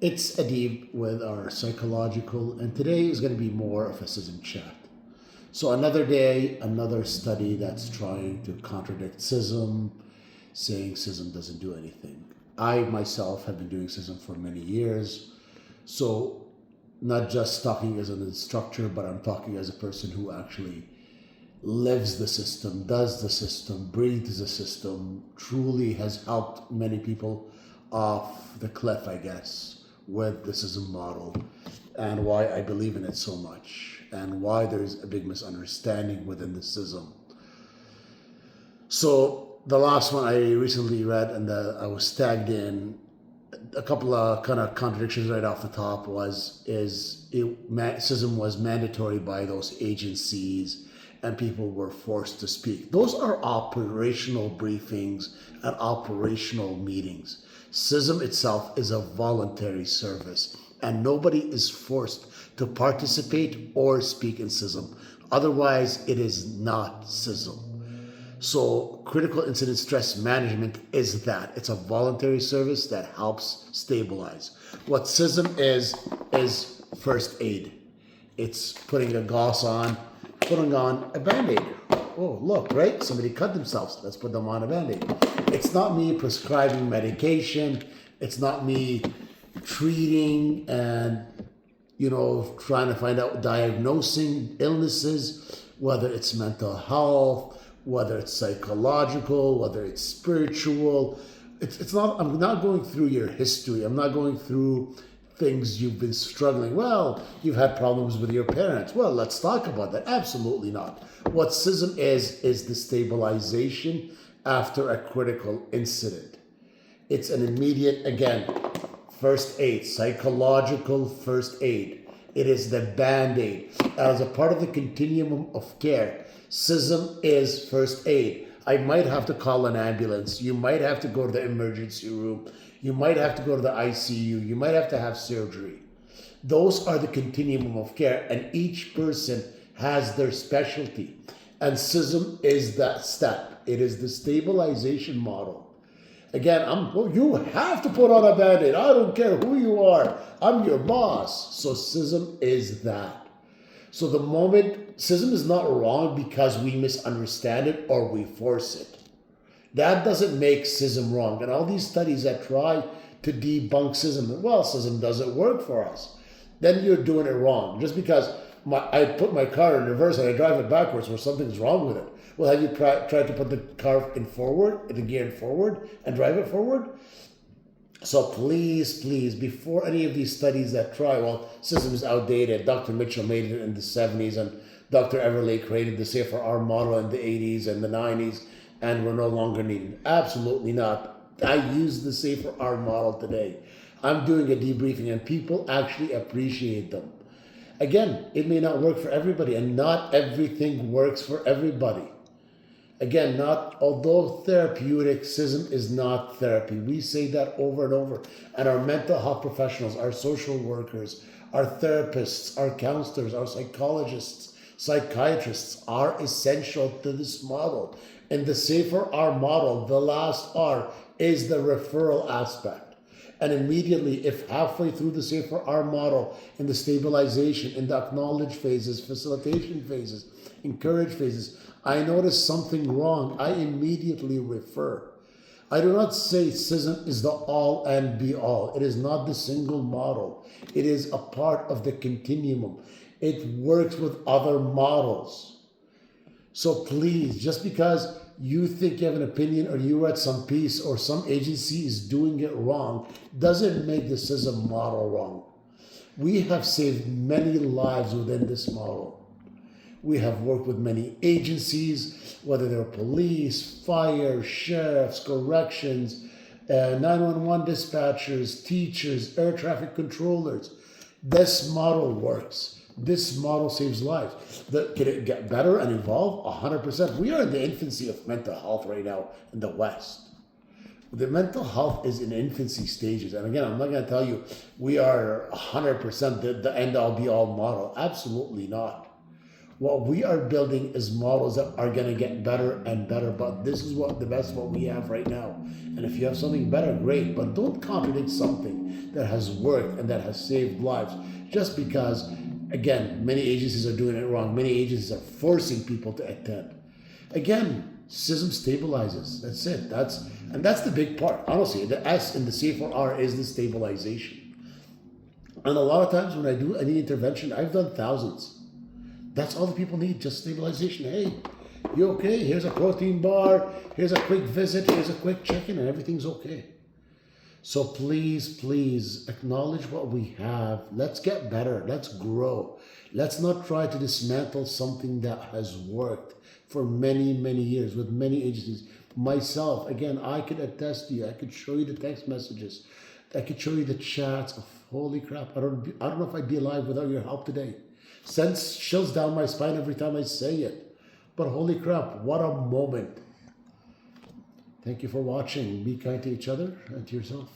It's Adib with our psychological, and today is going to be more of a Cism chat. So, another day, another study that's trying to contradict Cism, saying Cism doesn't do anything. I myself have been doing Cism for many years, so not just talking as an instructor, but I'm talking as a person who actually lives the system, does the system, breathes the system, truly has helped many people off the cliff, I guess, with the Cism model, and why I believe in it so much, and why there's a big misunderstanding within the Cism. So the last one I recently read, and I was tagged in a couple of kind of contradictions right off the top Cism was mandatory by those agencies and people were forced to speak. Those are operational briefings and operational meetings. Cism itself is a voluntary service, and nobody is forced to participate or speak in Cism. Otherwise, it is not Cism. So critical incident stress management is that. It's a voluntary service that helps stabilize. What Cism is first aid. It's putting a gauze on, putting on a Band-Aid. Oh, look, right? Somebody cut themselves. Let's put them on a Band-Aid. It's not me prescribing medication. It's not me treating and, trying to find out, diagnosing illnesses, whether it's mental health, whether it's psychological, whether it's spiritual. It's not, I'm not going through your history. I'm not going through things you've been struggling. Well, you've had problems with your parents. Well, let's talk about that. Absolutely not. What Cism is the stabilization after a critical incident. It's an immediate, again, first aid, psychological first aid. It is the Band-Aid. As a part of the continuum of care, Cism is first aid. I might have to call an ambulance. You might have to go to the emergency room. You might have to go to the ICU. You might have to have surgery. Those are the continuum of care, and each person has their specialty. And Cism is that step. It is the stabilization model. Again, you have to put on a Band-Aid. I don't care who you are. I'm your boss. So Cism is that. So the moment Cism is not wrong because we misunderstand it or we force it. That doesn't make Cism wrong. And all these studies that try to debunk Cism, well, Cism doesn't work for us. Then you're doing it wrong. Just because I put my car in reverse and I drive it backwards, or something's wrong with it. Well, have you tried to put the car in the gear in forward and drive it forward? So please, before any of these studies that try, well, Cism is outdated. Dr. Mitchell made it in the 70s, and Dr. Everley created the Safer R model in the 80s and the 90s, and we're no longer needed. Absolutely not. I use the Safer R model today. I'm doing a debriefing, and people actually appreciate them. Again, it may not work for everybody, and not everything works for everybody. Again, although therapeutic, Cism is not therapy. We say that over and over. And our mental health professionals, our social workers, our therapists, our counselors, our psychologists, psychiatrists are essential to this model. In the Safer R model, the last R is the referral aspect. And immediately, if halfway through the Safer R model, in the stabilization, in the acknowledge phases, facilitation phases, encourage phases, I notice something wrong, I immediately refer. I do not say Cism is the all and be all. It is not the single model. It is a part of the continuum. It works with other models. So please, just because you think you have an opinion or you read some piece or some agency is doing it wrong, doesn't make the Cism model wrong. We have saved many lives within this model. We have worked with many agencies, whether they're police, fire, sheriffs, corrections, 911 dispatchers, teachers, air traffic controllers. This model works. This model saves lives. Can it get better and evolve? 100%. We are in the infancy of mental health right now in the West. The mental health is in infancy stages. And again, I'm not going to tell you we are 100% the end-all be-all model. Absolutely not. What we are building is models that are going to get better and better, but this is what the best what we have right now. And if you have something better, great, but don't contradict something that has worked and that has saved lives just because, again, many agencies are doing it wrong. Many agencies are forcing people to attend. Again, Cism stabilizes. That's it. That's the big part. Honestly, the S in the C4R is the stabilization. And a lot of times when I do any intervention, I've done thousands. That's all the people need, just stabilization. Hey, you okay? Here's a protein bar. Here's a quick visit. Here's a quick check-in, and everything's okay. So please, please acknowledge what we have. Let's get better. Let's grow. Let's not try to dismantle something that has worked for many, many years with many agencies. Myself, again, I could attest to you. I could show you the text messages. I could show you the chats of holy crap. I don't know if I'd be alive without your help today. Sends chills down my spine every time I say it. But holy crap, what a moment. Thank you for watching. Be kind to each other and to yourself.